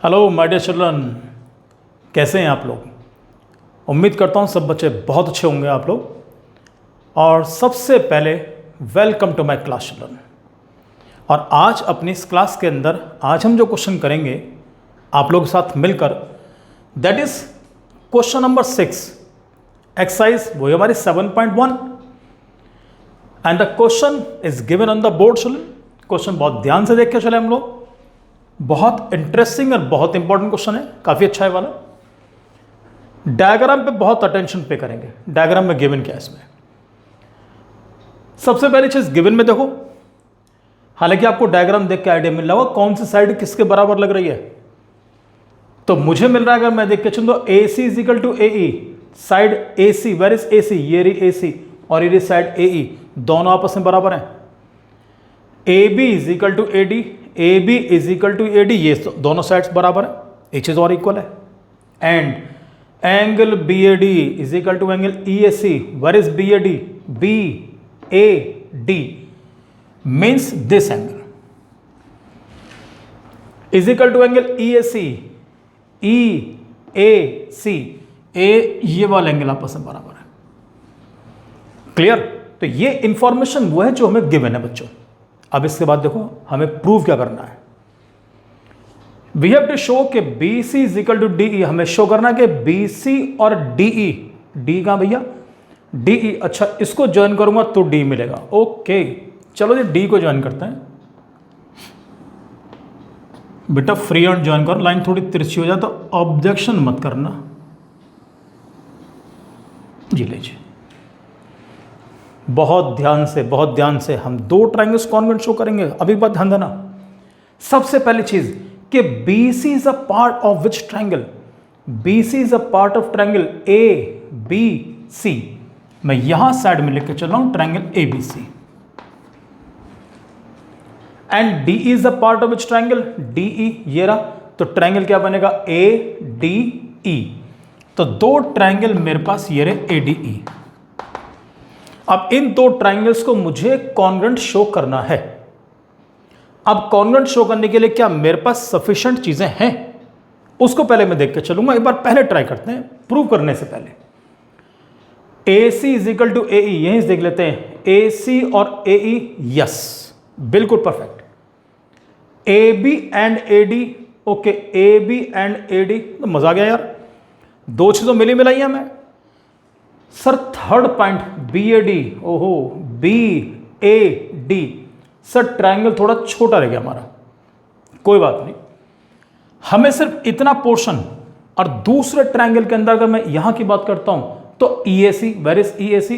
Hello my dear children, कैसे हैं आप लोग। उम्मीद करता हूँ सब बच्चे बहुत अच्छे होंगे आप लोग। और सबसे पहले welcome to my class children. और आज अपनी इस क्लास के अंदर आज हम जो क्वेश्चन करेंगे आप लोग के साथ मिलकर, that is question number 6 exercise, वही हमारी 7.1 and the question is given on the board children. Question बहुत ध्यान से देख के चले हम लोग, बहुत इंटरेस्टिंग और बहुत इंपॉर्टेंट क्वेश्चन है, काफी अच्छा है वाला। डायग्राम पे बहुत अटेंशन पे करेंगे। डायग्राम में गिवन क्या है इसमें। सबसे पहली चीज गिवन में देखो, हालांकि आपको डायग्राम देख के आइडिया मिल रहा होगा कौन सी साइड किसके बराबर लग रही है। तो मुझे मिल रहा है, अगर मैं देख के चलूं तो A C is equal to A E, side A C, where is A C, ये रही ए सी और ये रही साइड ए ई, दोनों आपस में बराबर हैं। A B is equal to A D, A B is equal to A D, ये दोनों साइड्स बराबर है, एक चीज और इक्वल है। And angle B A D is equal to angle E A C, where is B A D, B A D means this angle is equal to angle E A C, E A C, A ये वाला angle आपस में बराबर है। Clear. तो ये information वो है जो हमें गिवन है बच्चों। अब इसके बाद देखो हमें प्रूव क्या करना है। वी हैव टू शो कि B C is equal to D E, हमें शो करना है कि बी सी और डी ई, डी कहां भैया, डी ई, अच्छा इसको ज्वाइन करूंगा तो डी मिलेगा। ओके चलो जी डी को ज्वाइन करते हैं। बेटा फ्री हैंड ज्वाइन करो, लाइन थोड़ी तिरछी हो जाए तो ऑब्जेक्शन मत करना जी। लीजिए बहुत ध्यान से हम दो ट्राइंगल्स कॉन्वेंट शो करेंगे। अभी बात ध्यान देना। सबसे पहली चीज कि BC is a part of which triangle, BC is a part of triangle ABC। मैं यहां साइड में लेकर चल रहा हूं triangle ABC। And DE is a part of which triangle, DE ये रहा, तो ट्राइंगल क्या बनेगा ADE। तो दो ट्राइंगल मेरे पास ये रहे ADE। अब इन दो ट्राइंगल्स को मुझे कॉन्ग्रुएंट शो करना है। अब कॉन्ग्रुएंट शो करने के लिए क्या मेरे पास सफिशिएंट चीजें हैं, उसको पहले मैं देख के चलूंगा। एक बार पहले ट्राई करते हैं प्रूव करने से पहले। A C is equal to A E, यहीं से देख लेते हैं। ए सी और ए ई, यस बिल्कुल perfect. A B and A D, okay A B and A D, तो मजा आ गया यार, दो चीजों मिली मिलाई हमें। Sir third point B A D, ओहो B A D, sir triangle थोड़ा छोटा रह गया हमारा, कोई बात नहीं। हमें सिर्फ इतना पोर्शन, और दूसरे ट्राइंगल के अंदर अगर मैं यहां की बात करता हूं तो E A C, where is E A C,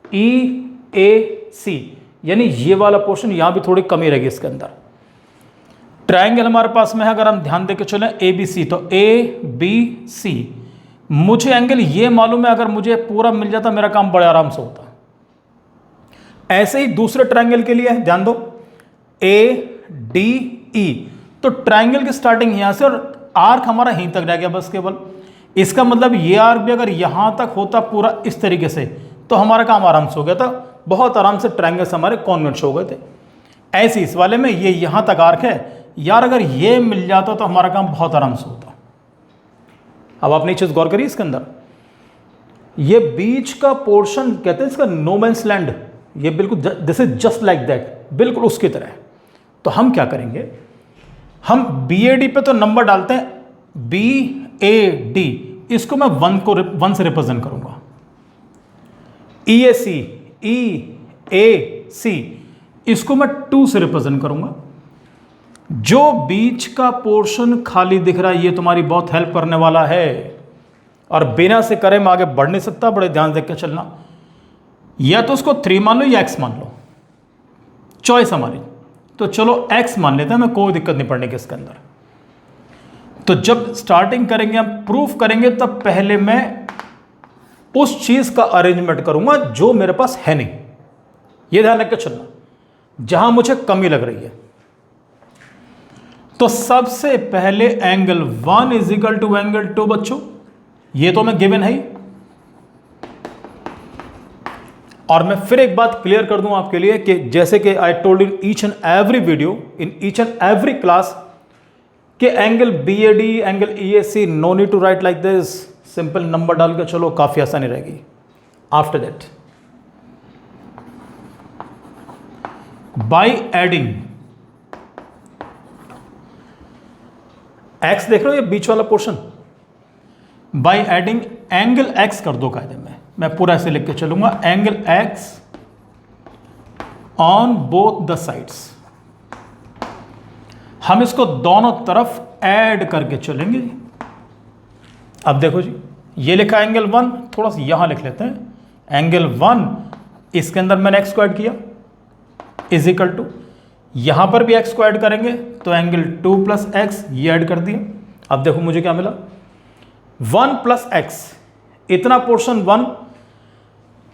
E A सी, यानी ये वाला पोर्शन यहां भी थोड़ी कमी रहेगी इसके अंदर। ट्राइंगल हमारे पास में है, अगर हम ध्यान देकर चलें ए बी सी, तो ए बी सी, मुझे एंगल ये मालूम है, अगर मुझे पूरा मिल जाता मेरा काम बड़े आराम से होता। ऐसे ही दूसरे ट्राइंगल के लिए ध्यान दो, ए डी ई, तो ट्राइंगल की स्टार्टिंग यहां से और आर्क हमारा यहीं तक रह गया बस केवल। इसका मतलब ये आर्क भी अगर यहां तक होता पूरा इस तरीके से तो हमारा काम आराम से हो गया था, बहुत आराम से ट्राइंगल्स हमारे कॉन्वेंट हो गए थे। ऐसे इस वाले में ये यहां तक आर्क है यार, अगर ये मिल जाता तो हमारा काम बहुत आराम से होता। अब आपने एक चीज गौर करी इसके अंदर, ये बीच का पोर्शन कहते हैं इसका नो मैंस लैंड, ये बिल्कुल this is just like that, बिल्कुल उसकी तरह है। तो हम क्या करेंगे, हम बी ए डी पे तो नंबर डालते हैं, बी ए डी, इसको मैं 1 से रिप्रेजेंट करूंगा। ई ए सी, ई ए सी, इसको मैं 2 से रिप्रेजेंट करूंगा। जो बीच का पोर्शन खाली दिख रहा है ये तुम्हारी बहुत हेल्प करने वाला है, और बिना से करे मैं आगे बढ़ नहीं सकता, बड़े ध्यान देख के चलना। या तो उसको 3 मान लो या x मान लो, चॉइस हमारी। तो चलो x मान लेते हैं, हमें कोई दिक्कत नहीं पड़ने की इसके अंदर। तो जब स्टार्टिंग करेंगे, हम प्रूफ करेंगे, तब पहले मैं उस चीज का अरेंजमेंट करूंगा जो मेरे पास है नहीं। यह ध्यान रख के चलना, जहां मुझे कमी लग रही है। तो सबसे पहले angle 1 is equal to angle 2 बच्चों, ये तो मैं गिवन है ही। और मैं फिर एक बात क्लियर कर दूं आपके लिए कि जैसे कि I told in each and every video, in each and every class, कि angle B A D, angle E A C, no need to write like this, simple number डाल के चलो, काफी आसानी रहेगी। After that by adding X, देख रहे हो ये बीच वाला portion, by adding angle X कर दो कायदे में, मैं पूरा ऐसे लिख के चलूंगा, angle x on both the sides. हम इसको दोनों तरफ ऐड करके चलेंगे। अब देखो जी, ये लिखा एंगल 1, थोड़ा सा यहां लिख लेते हैं, एंगल 1 इसके अंदर मैंने एक्स को ऐड किया इज इक्वल टू, यहां पर भी एक्स को ऐड करेंगे तो एंगल 2 प्लस एक्स, ये ऐड कर दिया। अब देखो मुझे क्या मिला, 1 प्लस एक्स, इतना पोर्शन 1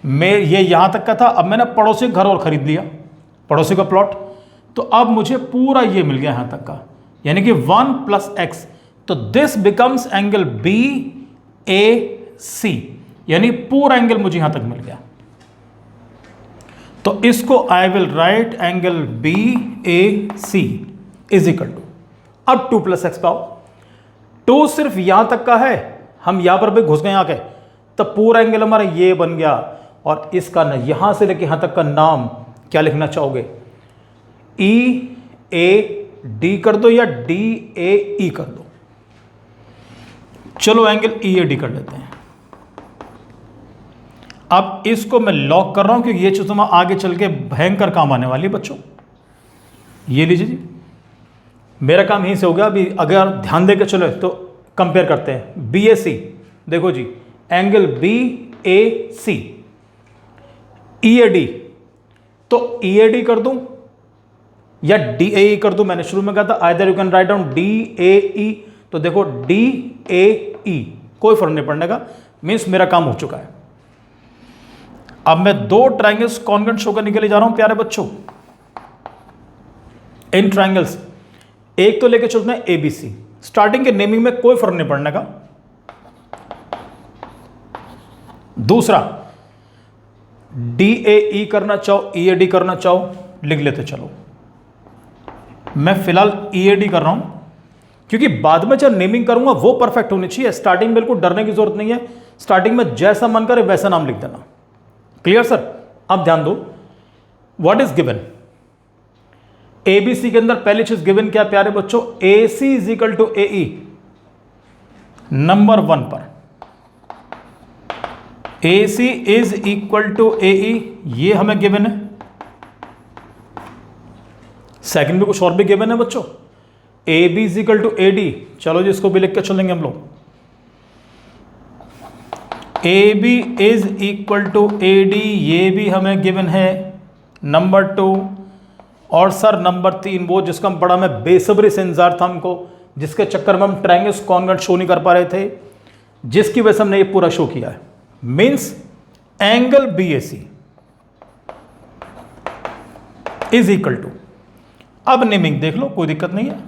में ये यहां तक का था। अब मैंने पड़ोसी घर और खरीद लिया, पड़ोसी का प्लॉट, तो अब मुझे पूरा ये मिल गया यहां तक का, यानी कि 1 प्लस एक्स, तो this becomes angle B A सी, यानी पूरा एंगल मुझे यहां तक मिल गया। तो इसको I will write angle B A C is equal to, अब 2 प्लस एक्स पाओ, 2 सिर्फ यहां तक का है, हम यहां पर भी घुस गए आके, तो पूरा एंगल हमारा ये बन गया। और इसका ना यहां से लेके यहां तक का नाम क्या लिखना चाहोगे, ई ए डी कर दो या डी ए ई कर दो। चलो एंगल ई ए डी कर लेते हैं। अब इसको मैं लॉक कर रहा हूं क्योंकि ये चीज तुम्हें आगे चल के भयंकर काम आने वाली है बच्चों। ये लीजिए जी, मेरा काम यहीं से हो गया। अभी अगर ध्यान देकर चलो तो कंपेयर करते हैं, बी ए सी, देखो जी angle B A C, E A D, तो ई ए डी कर दूं या डी ए ई कर दूं, मैंने शुरू में कहा था either you can write down D A E, तो देखो डी ए ई, कोई फर्क नहीं पड़ने का, मीन्स मेरा काम हो चुका है। अब मैं 2 ट्राइंगल्स कॉन्ग्रुएंट शो करने के लिए जा रहा हूं प्यारे बच्चों। इन ट्राइंगल्स एक तो लेके चलते हैं एबीसी, स्टार्टिंग के नेमिंग में कोई फर्क नहीं पड़ने का। दूसरा डी ए ई करना चाहो, ई ए डी करना चाहो, लिख लेते चलो। मैं फिलहाल ई ए डी कर रहा हूं क्योंकि बाद में जब नेमिंग करूंगा वो परफेक्ट होनी चाहिए। स्टार्टिंग बिल्कुल डरने की जरूरत नहीं है, स्टार्टिंग में जैसा मन करे वैसा नाम लिख देना। Clear sir? अब ध्यान दो, व्हाट इज गिवन, एबीसी के अंदर पहली चीज गिवन क्या प्यारे बच्चों, A C is equal to A E. Number 1 पर A C is equal to A E, ये हमें गिवन है। सेकंड में कुछ और भी गिवन है बच्चों, A B is equal to A D, चलो जी इसको भी लिख के चलेंगे हम लोग। A B is equal to A D, ये भी हमें गिवन है नंबर 2। और सर नंबर 3 वो जिसका बड़ा मैं बेसब्री से इंतजार था हमको, जिसके चक्कर में हम ट्रायंगल्स कॉन्ग्रुएंट शो नहीं कर पा रहे थे, जिसकी वजह से हमने ये पूरा शो किया है। Means angle B A C is equal to, अब नेमिंग देख लो कोई दिक्कत नहीं है,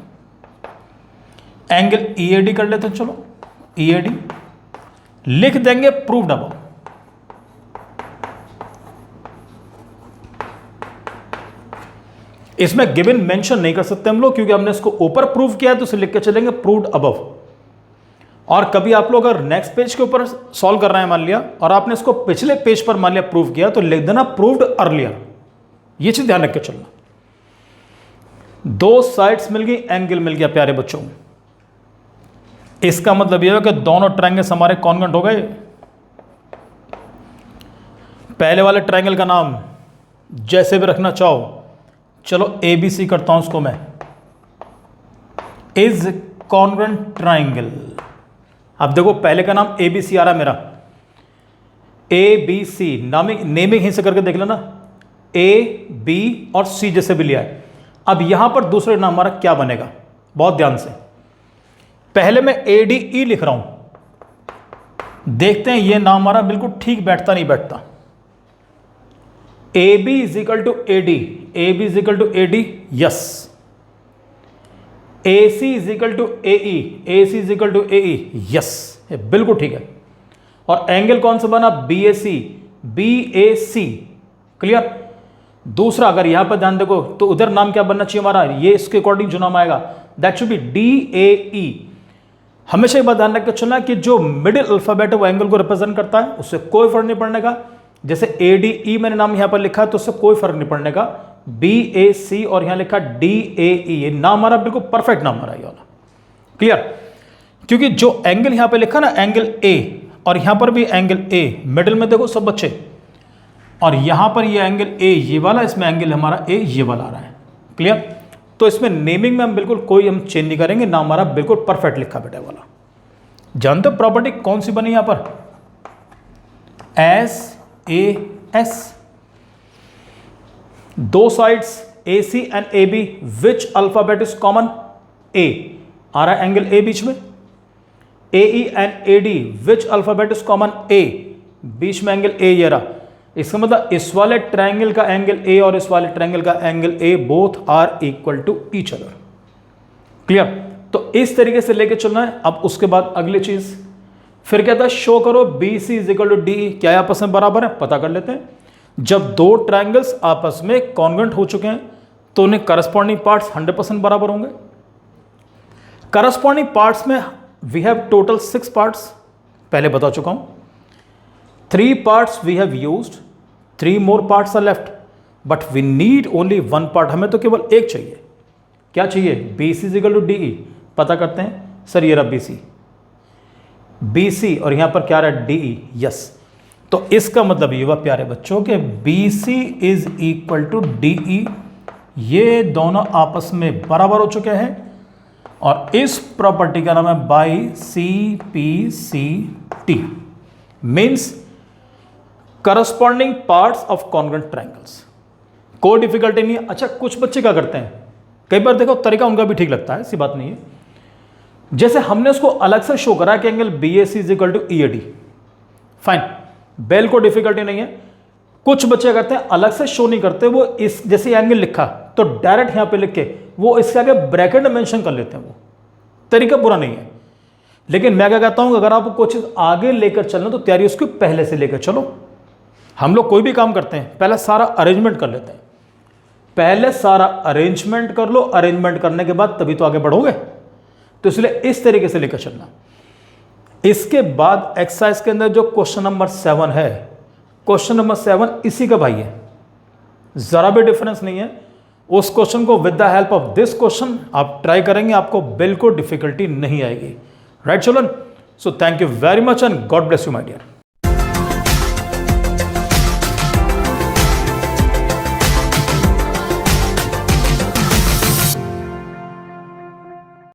एंगल ई ए डी कर लेते हैं। चलो ई ए डी लिख देंगे प्रूव्ड अबव। इसमें गिवन मेंशन नहीं कर सकते हम लोग क्योंकि हमने इसको ऊपर प्रूव किया है, तो इसे लिख के चलेंगे प्रूव्ड अबव। और कभी आप लोग अगर नेक्स्ट पेज के ऊपर सॉल्व कर रहे हैं मान लिया, और आपने इसको पिछले पेज पर मान लिया प्रूव किया, तो लिख देना प्रूव्ड अर्लियर। ये चीज ध्यान रख के चलना। 2 साइड्स मिल गई, एंगल मिल गया प्यारे बच्चों। इसका मतलब यह है कि दोनों ट्रायंगल्स हमारे कॉन्ग्रुएंट हो गए। पहले वाले ट्रायंगल का नाम जैसे भी रखना चाहो, चलो ए बी सी करता हूं उसको मैं, इज कॉन्ग्रुएंट ट्रायंगल। अब देखो पहले का नाम ए बी सी आ रहा है मेरा, ए बी सी नेमिंग ही से करके देख लेना, ए बी और सी जैसे भी लिया है। अब यहां पर दूसरे नाम हमारा क्या बनेगा, बहुत ध्यान से। पहले मैं ए डी ई लिख रहा हूं, देखते हैं ये नाम हमारा बिल्कुल ठीक बैठता नहीं बैठता। A B is equal to A D, A B is equal to A D, yes. A C is equal to A E, A C is equal to A E, yes, ये बिल्कुल ठीक है। और एंगल कौन सा बना, B A C, B A C, clear. दूसरा अगर यहां पर ध्यान देखो तो उधर नाम क्या बनना चाहिए हमारा, ये इसके अकॉर्डिंग जो नाम आएगा दैट शुड बी DAE। हमेशा एक बात ध्यान रख के चलना कि जो मिडिल अल्फाबेट है वो एंगल को रिप्रेजेंट करता है, उससे कोई फर्क नहीं पड़ने का। जैसे ADE मैंने नाम यहां पर लिखा है तो उससे कोई फर्क नहीं पड़ने का। BAC और यहां लिखा DAE, ये नाम हमारा बिल्कुल परफेक्ट नाम हमारा ये वाला, क्लियर। क्योंकि जो एंगल यहां पे लिखा ना एंगल A, और यहां पर भी एंगल A, मिडिल में देखो सब बच्चे, और यहां पर ये एंगल A ये वाला, इसमें एंगल हमारा A ये वाला आ रहा है, क्लियर। तो इसमें नेमिंग में हम बिल्कुल कोई हम चेंज नहीं करेंगे, नाम हमारा बिल्कुल परफेक्ट लिखा बेटा वाला। जानते हो प्रॉपर्टी कौन सी बनी यहां पर? SAS, दो sides AC and AB, which alphabet is common? A आ रहा है एंगल A बीच में। AE and AD, which alphabet is common? A, बीच में एंगल A ये रहा। इसका मतलब इस वाले ट्रायंगल का एंगल A और इस वाले ट्रायंगल का angle A both are equal to each other, clear. तो इस तरीके से लेके चलना है। अब उसके बाद अगली चीज फिर कहता है शो करो BC is equal to DE, क्या आपस में बराबर है? पता कर लेते हैं। जब दो ट्रायंगल्स आपस में कॉन्ग्रुएंट हो चुके हैं तो उन्हें करस्पॉन्डिंग पार्ट्स 100% बराबर होंगे। करस्पॉन्डिंग पार्ट्स में वी हैव टोटल 6 पार्ट्स, पहले बता चुका हूं। 3 parts we have used, 3 more parts are left, but we need only 1 part, हमें तो केवल एक चाहिए। क्या चाहिए? BC is equal to DE, पता करते हैं। सर ये रहा BC और यहां पर क्या रहा है? DE, yes. तो इसका मतलब ये हुआ प्यारे बच्चों के BC is equal to DE, ये दोनों आपस में बराबर हो चुके हैं और इस प्रॉपर्टी का नाम है by CPCT, means corresponding parts of congruent triangles. कोई डिफिकल्टी नहीं है। अच्छा, कुछ बच्चे क्या करते हैं, कई बार देखो तरीका उनका भी ठीक लगता है, ऐसी बात नहीं है। जैसे हमने उसको अलग से शो करा कि angle BAC is equal to EAD, fine, बेल को डिफिकल्टी नहीं है। कुछ बच्चे करते हैं अलग से शो नहीं करते, वो इस जैसे एंगल लिखा तो डायरेक्ट यहां पे लिख के वो इसके आगे ब्रैकेट मेंशन कर लेते हैं। वो तरीका बुरा नहीं है, लेकिन मैं क्या कहता हूं, अगर आपको कोई चीज आगे लेकर चलना तो तैयारी उसको पहले से लेकर चलो। हम लोग कोई भी काम करते हैं पहले सारा अरेंजमेंट कर लेते हैं, पहले सारा अरेंजमेंट कर लो, अरेंजमेंट करने के बाद तभी तो आगे बढ़ोगे। तो इसलिए इस तरीके से लेकर चलना। इसके बाद एक्सरसाइज के अंदर जो क्वेश्चन नंबर 7 है, क्वेश्चन नंबर 7 इसी का भाई है, जरा भी डिफरेंस नहीं है। उस क्वेश्चन को with the help of this question आप ट्राई करेंगे, आपको बिल्कुल डिफिकल्टी नहीं आएगी। Right children, so thank you very much and God bless you my dear.